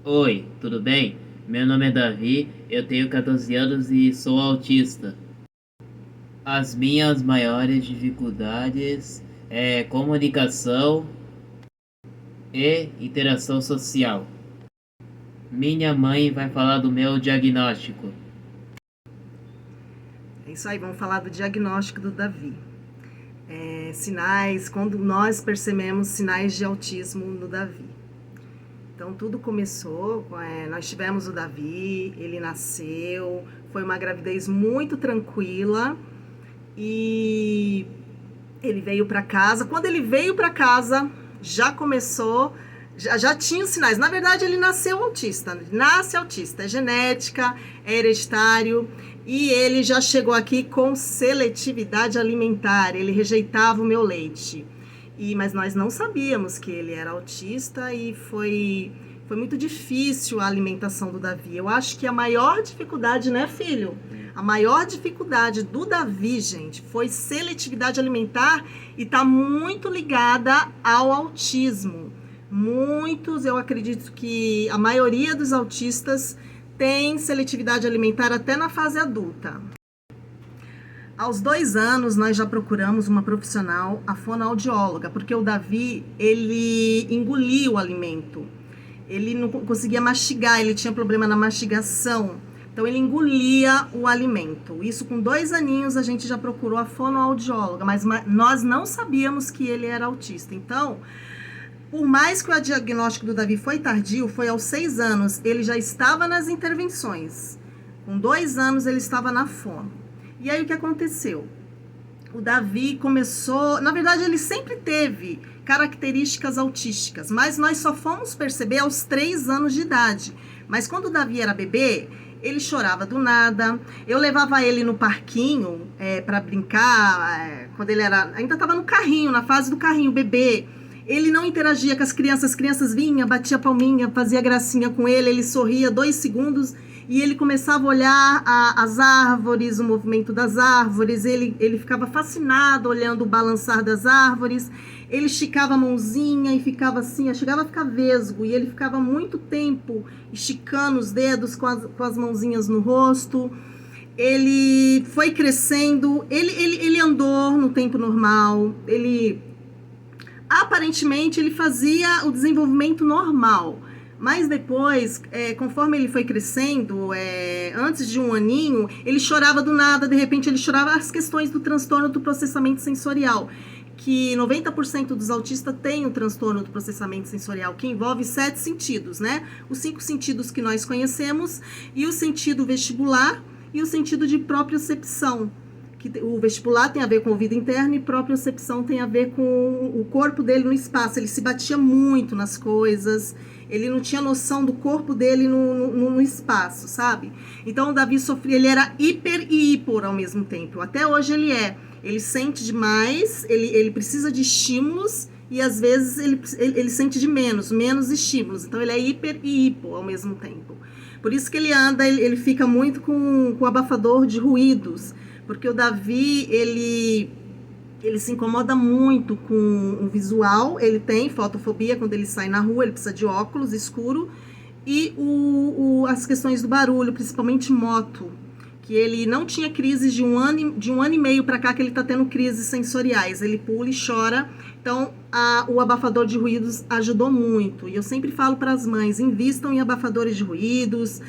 Oi, tudo bem? Meu nome é Davi, eu tenho 14 anos e sou autista. As minhas maiores dificuldades é comunicação e interação social. Minha mãe vai falar do meu diagnóstico. É isso aí, vamos falar do diagnóstico do Davi. Sinais, quando nós percebemos sinais de autismo no Davi. Então tudo começou, nós tivemos o Davi, ele nasceu, foi uma gravidez muito tranquila e ele veio para casa. Quando ele veio para casa, já começou, já tinha os sinais. Na verdade, ele nasceu autista, nasce autista, é genética, é hereditário. E ele já chegou aqui com seletividade alimentar, ele rejeitava o meu leite. Mas nós não sabíamos que ele era autista e foi muito difícil a alimentação do Davi. Eu acho que a maior dificuldade, né, filho? A maior dificuldade do Davi, gente, foi seletividade alimentar e tá muito ligada ao autismo. Muitos, eu acredito que a maioria dos autistas tem seletividade alimentar até na fase adulta. Aos 2 anos, nós já procuramos uma profissional, a fonoaudióloga, porque o Davi, ele engolia o alimento. Ele não conseguia mastigar, ele tinha problema na mastigação. Então, ele engolia o alimento. Isso com 2 aninhos, a gente já procurou a fonoaudióloga, mas nós não sabíamos que ele era autista. Então, por mais que o diagnóstico do Davi foi tardio, foi aos 6 anos, ele já estava nas intervenções. Com 2 anos, ele estava na fono. E aí, o que aconteceu? O Davi começou... Na verdade, ele sempre teve características autísticas, mas nós só fomos perceber aos 3 anos de idade. Mas quando o Davi era bebê, ele chorava do nada. Eu levava ele no parquinho para brincar, quando ele era... Ainda estava no carrinho, na fase do carrinho, bebê. Ele não interagia com as crianças vinham, batia palminha, fazia gracinha com ele sorria 2 segundos e ele começava a olhar as árvores, o movimento das árvores, ele ficava fascinado olhando o balançar das árvores, ele esticava a mãozinha e ficava assim, chegava a ficar vesgo, e ele ficava muito tempo esticando os dedos com as mãozinhas no rosto. Ele foi crescendo, ele andou no tempo normal, aparentemente ele fazia o desenvolvimento normal, mas depois, conforme ele foi crescendo, antes de 1 aninho, ele chorava do nada, de repente ele chorava. As questões do transtorno do processamento sensorial, que 90% dos autistas têm o transtorno do processamento sensorial, que envolve 7 sentidos, né? Os 5 sentidos que nós conhecemos, e o sentido vestibular e o sentido de propriocepção. Que o vestibular tem a ver com o ouvido interno e propriocepção tem a ver com o corpo dele no espaço. Ele se batia muito nas coisas, ele não tinha noção do corpo dele no espaço, sabe? Então o Davi sofria, ele era hiper e hipor ao mesmo tempo. Até hoje ele é. Ele sente demais, ele precisa de estímulos e às vezes ele sente de menos estímulos. Então ele é hiper e hipo ao mesmo tempo. Por isso que ele anda, ele fica muito com abafador de ruídos. Porque o Davi, ele se incomoda muito com o visual, ele tem fotofobia quando ele sai na rua, ele precisa de óculos escuro, e as questões do barulho, principalmente moto, que ele não tinha crises de um ano e meio para cá, que ele está tendo crises sensoriais, ele pula e chora. Então o abafador de ruídos ajudou muito, e eu sempre falo para as mães, invistam em abafadores de ruídos,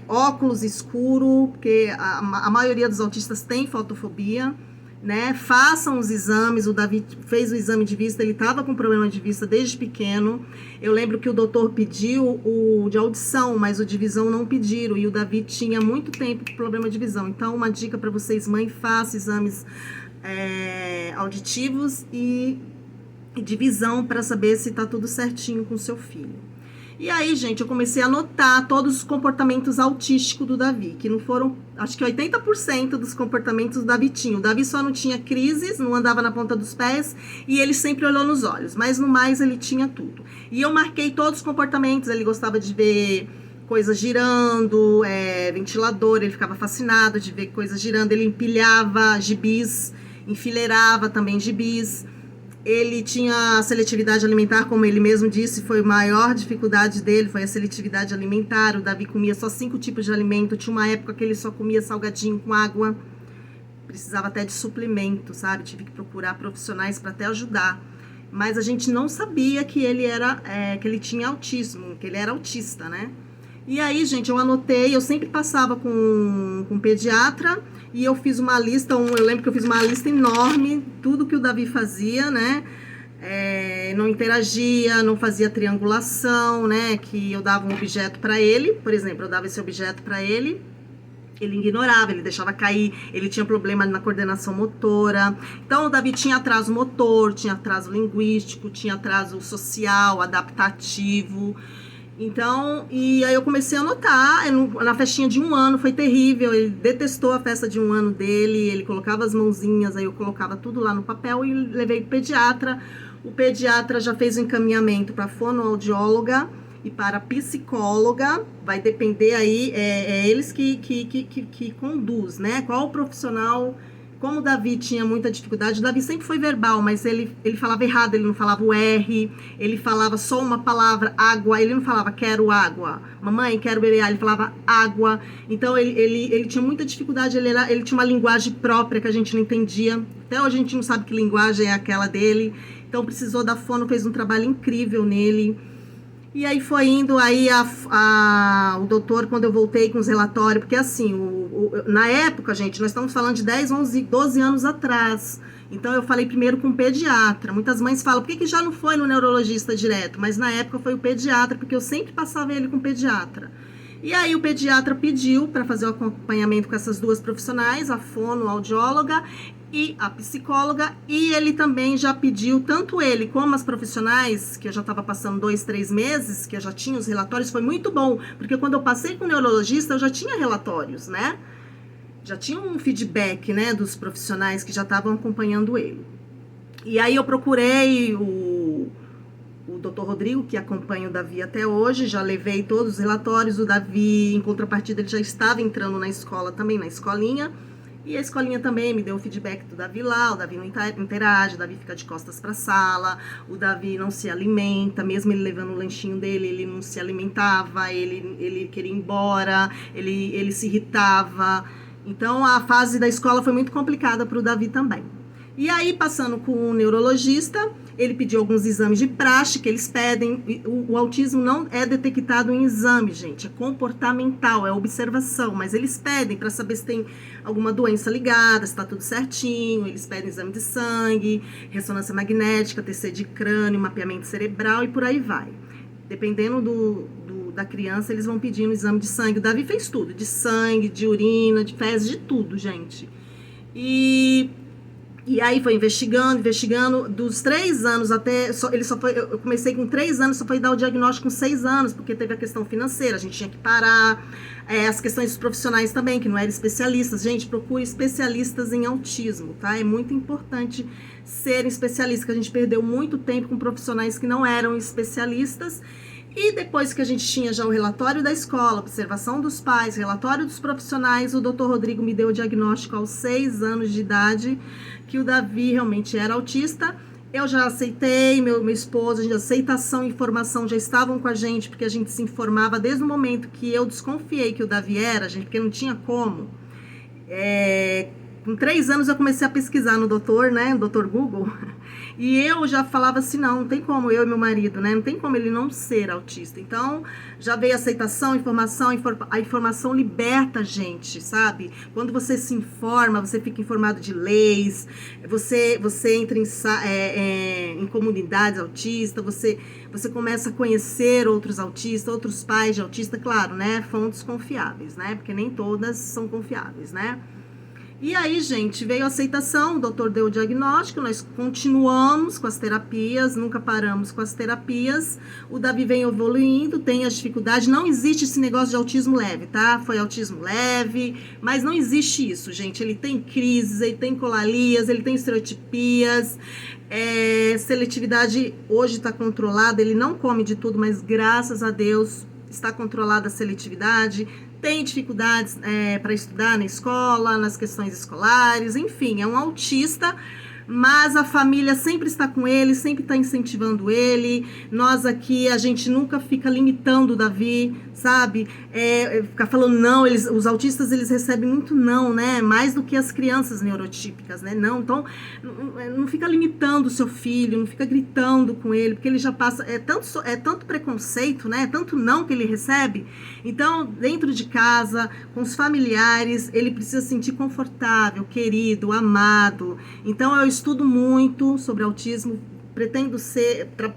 óculos escuro, porque a maioria dos autistas tem fotofobia, né? Façam os exames. O Davi fez o exame de vista, ele estava com problema de vista desde pequeno. Eu lembro que o doutor pediu o de audição, mas o de visão não pediram, e o Davi tinha muito tempo com problema de visão. Então, uma dica para vocês, mãe, faça exames auditivos e de visão para saber se está tudo certinho com o seu filho. E aí, gente, eu comecei a notar todos os comportamentos autísticos do Davi, que não foram, acho que 80% dos comportamentos do Davi tinha. O Davi só não tinha crises, não andava na ponta dos pés, e ele sempre olhou nos olhos, mas no mais ele tinha tudo. E eu marquei todos os comportamentos, ele gostava de ver coisas girando, ventilador, ele ficava fascinado de ver coisas girando, ele empilhava gibis, enfileirava também gibis. Ele tinha seletividade alimentar, como ele mesmo disse, foi a maior dificuldade dele, foi a seletividade alimentar. O Davi comia só 5 tipos de alimento, tinha uma época que ele só comia salgadinho com água, precisava até de suplemento, sabe? Tive que procurar profissionais para até ajudar. Mas a gente não sabia que ele que ele tinha autismo, que ele era autista, né? E aí, gente, eu anotei, eu sempre passava com um pediatra e eu fiz uma lista, eu lembro que eu fiz uma lista enorme, tudo que o Davi fazia, né? Não interagia, não fazia triangulação, né? Que eu dava um objeto para ele, por exemplo, eu dava esse objeto para ele, ele ignorava, ele deixava cair, ele tinha problema na coordenação motora. Então, o Davi tinha atraso motor, tinha atraso linguístico, tinha atraso social, adaptativo. Então, e aí eu comecei a anotar, na festinha de 1 ano, foi terrível, ele detestou a festa de 1 ano dele, ele colocava as mãozinhas, aí eu colocava tudo lá no papel e levei pro pediatra. O pediatra já fez o encaminhamento para fonoaudióloga e para psicóloga, vai depender aí, eles que conduz, né? Qual o profissional. Como o Davi tinha muita dificuldade, o Davi sempre foi verbal, mas ele falava errado, ele não falava o R, ele falava só uma palavra, água, ele não falava quero água, mamãe, quero beber, ele falava água. Então ele tinha muita dificuldade, ele tinha uma linguagem própria que a gente não entendia, até hoje a gente não sabe que linguagem é aquela dele, então precisou da fono, fez um trabalho incrível nele. E aí foi indo, aí o doutor, quando eu voltei com os relatórios, porque assim, na época, gente, nós estamos falando de 10, 11, 12 anos atrás. Então eu falei primeiro com o pediatra. Muitas mães falam, por que já não foi no neurologista direto? Mas na época foi o pediatra, porque eu sempre passava ele com o pediatra. E aí o pediatra pediu para fazer o acompanhamento com essas 2 profissionais, a fonoaudióloga e a psicóloga, e ele também já pediu, tanto ele como as profissionais, que eu já estava passando 2, 3 meses, que eu já tinha os relatórios, foi muito bom, porque quando eu passei com o neurologista, eu já tinha relatórios, né? Já tinha um feedback, né, dos profissionais que já estavam acompanhando ele. E aí eu procurei o Dr. Rodrigo, que acompanha o Davi até hoje, já levei todos os relatórios, o Davi, em contrapartida, ele já estava entrando na escola também, na escolinha, e a escolinha também me deu o feedback do Davi lá, o Davi não interage, o Davi fica de costas para a sala, o Davi não se alimenta, mesmo ele levando o lanchinho dele, ele não se alimentava, ele queria ir embora, ele se irritava. Então a fase da escola foi muito complicada para o Davi também. E aí, passando com o neurologista, ele pediu alguns exames de praxe que eles pedem. O autismo não é detectado em exame, gente. É comportamental, é observação. Mas eles pedem para saber se tem alguma doença ligada, se está tudo certinho. Eles pedem exame de sangue, ressonância magnética, TC de crânio, mapeamento cerebral e por aí vai. Dependendo da criança, eles vão pedindo exame de sangue. O Davi fez tudo, de sangue, de urina, de fezes, de tudo, gente. E aí foi investigando, dos 3 anos até, eu comecei com 3 anos, só foi dar o diagnóstico com 6 anos, porque teve a questão financeira, a gente tinha que parar, as questões dos profissionais também, que não eram especialistas. Gente, procure especialistas em autismo, tá? É muito importante serem especialistas, que a gente perdeu muito tempo com profissionais que não eram especialistas. E depois que a gente tinha já o relatório da escola, observação dos pais, relatório dos profissionais, o Dr. Rodrigo me deu o diagnóstico aos 6 anos de idade, que o Davi realmente era autista. Eu já aceitei, meu esposo, a aceitação e informação já estavam com a gente, porque a gente se informava desde o momento que eu desconfiei que o Davi era, gente, porque não tinha como. Com 3 anos eu comecei a pesquisar no doutor, né, no Dr. Google, e eu já falava assim, não tem como, eu e meu marido, né, não tem como ele não ser autista. Então, já veio a aceitação, informação, a informação liberta a gente, sabe? Quando você se informa, você fica informado de leis, você entra em comunidades autistas, você começa a conhecer outros autistas, outros pais de autista, claro, né, fontes confiáveis, né, porque nem todas são confiáveis, né? E aí, gente, veio a aceitação, o doutor deu o diagnóstico, nós continuamos com as terapias, nunca paramos com as terapias. O Davi vem evoluindo, tem as dificuldades, não existe esse negócio de autismo leve, tá? Foi autismo leve, mas não existe isso, gente. Ele tem crises, ele tem colalias, ele tem estereotipias, seletividade hoje está controlada, ele não come de tudo, mas graças a Deus está controlada a seletividade. Tem dificuldades para estudar na escola, nas questões escolares, enfim, é um autista, mas a família sempre está com ele, sempre está incentivando ele. Nós aqui, a gente nunca fica limitando o Davi, sabe? Ficar falando não, os autistas, eles recebem muito não, né? Mais do que as crianças neurotípicas, né? Não, então, não fica limitando o seu filho, não fica gritando com ele, porque ele já passa, tanto preconceito, né? Tanto não que ele recebe. Então, dentro de casa, com os familiares, ele precisa se sentir confortável, querido, amado. Então, eu estudo muito sobre autismo, pretendo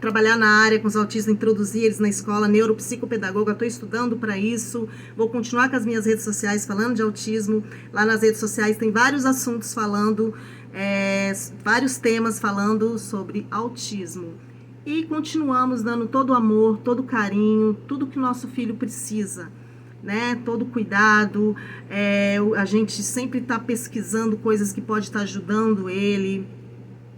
trabalhar na área com os autistas, introduzir eles na escola, neuropsicopedagoga, estou estudando para isso, vou continuar com as minhas redes sociais falando de autismo. Lá nas redes sociais tem vários assuntos falando, vários temas falando sobre autismo. E continuamos dando todo o amor, todo o carinho, tudo que o nosso filho precisa, né? Todo cuidado, a gente sempre está pesquisando coisas que pode estar ajudando ele.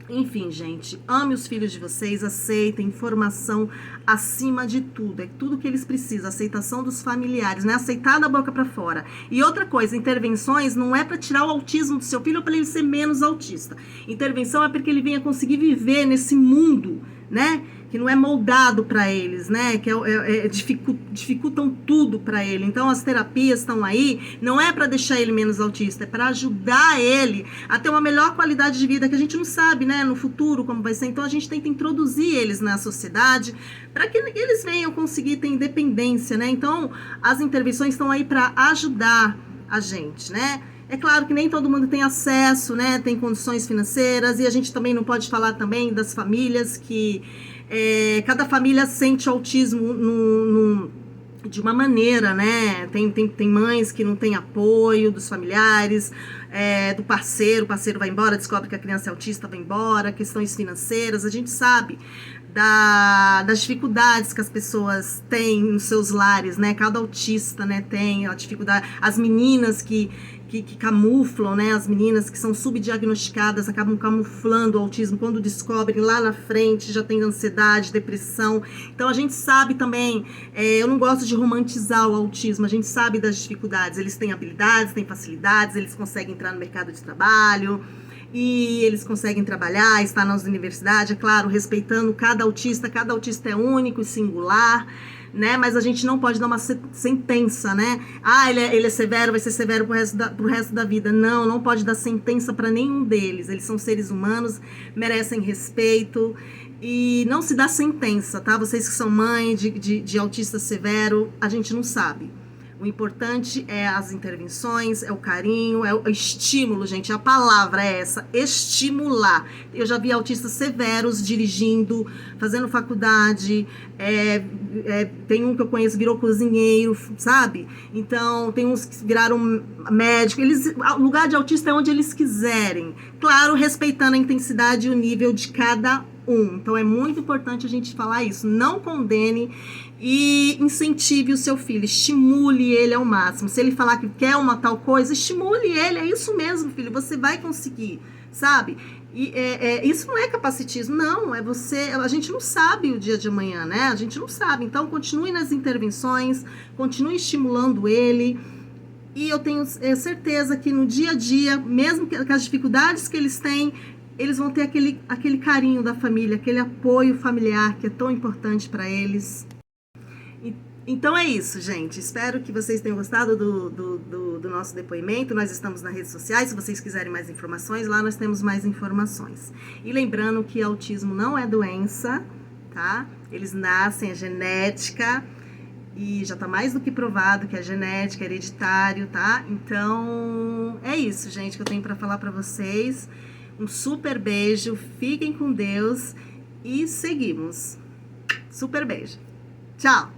Enfim, gente, ame os filhos de vocês, aceitem, informação acima de tudo, é tudo que eles precisam, aceitação dos familiares, né? Aceitar da boca para fora. E outra coisa, intervenções não é para tirar o autismo do seu filho ou para ele ser menos autista. Intervenção é para que ele venha conseguir viver nesse mundo, né? Que não é moldado para eles, né? Que dificultam tudo para ele. Então, as terapias estão aí, não é para deixar ele menos autista, é para ajudar ele a ter uma melhor qualidade de vida, que a gente não sabe, né? No futuro como vai ser. Então, a gente tenta introduzir eles na sociedade para que eles venham conseguir ter independência, né? Então, as intervenções estão aí para ajudar a gente, né? É claro que nem todo mundo tem acesso, né? Tem condições financeiras, e a gente também não pode falar também das famílias que cada família sente autismo de uma maneira, né? Tem mães que não têm apoio dos familiares, do parceiro, o parceiro vai embora, descobre que a criança é autista, vai embora, questões financeiras, a gente sabe das dificuldades que as pessoas têm nos seus lares, né? Cada autista, né, tem a dificuldade, as meninas que camuflam, né? As meninas que são subdiagnosticadas acabam camuflando o autismo, quando descobrem lá na frente já tem ansiedade, depressão. Então a gente sabe também, eu não gosto de romantizar o autismo, a gente sabe das dificuldades, eles têm habilidades, têm facilidades, eles conseguem entrar no mercado de trabalho e eles conseguem trabalhar, estar nas universidades, é claro, respeitando cada autista é único e singular, né? Mas a gente não pode dar uma sentença, né? Ele é severo, vai ser severo pro resto da vida. Não pode dar sentença para nenhum deles. Eles são seres humanos, merecem respeito e não se dá sentença, tá? Vocês que são mãe de autista severo, a gente não sabe. O importante é as intervenções, é o carinho, é o estímulo, gente. A palavra é essa, estimular. Eu já vi autistas severos dirigindo, fazendo faculdade. Tem um que eu conheço, virou cozinheiro, sabe? Então, tem uns que viraram médico. O lugar de autista é onde eles quiserem. Claro, respeitando a intensidade e o nível de cada um. Então, é muito importante a gente falar isso. Não condene e incentive o seu filho, estimule ele ao máximo. Se ele falar que quer uma tal coisa, estimule ele, é isso mesmo, filho, você vai conseguir, sabe? E isso não é capacitismo, não, é você, a gente não sabe o dia de amanhã, né? A gente não sabe, então continue nas intervenções, continue estimulando ele, e eu tenho certeza que no dia a dia, mesmo com as dificuldades que eles têm, eles vão ter aquele carinho da família, aquele apoio familiar que é tão importante para eles. Então é isso, gente. Espero que vocês tenham gostado do nosso depoimento. Nós estamos nas redes sociais. Se vocês quiserem mais informações, lá nós temos mais informações. E lembrando que autismo não é doença, tá? Eles nascem, é genética. E já tá mais do que provado que é genética, é hereditário, tá? Então é isso, gente, que eu tenho para falar para vocês. Um super beijo. Fiquem com Deus. E seguimos. Super beijo. Tchau!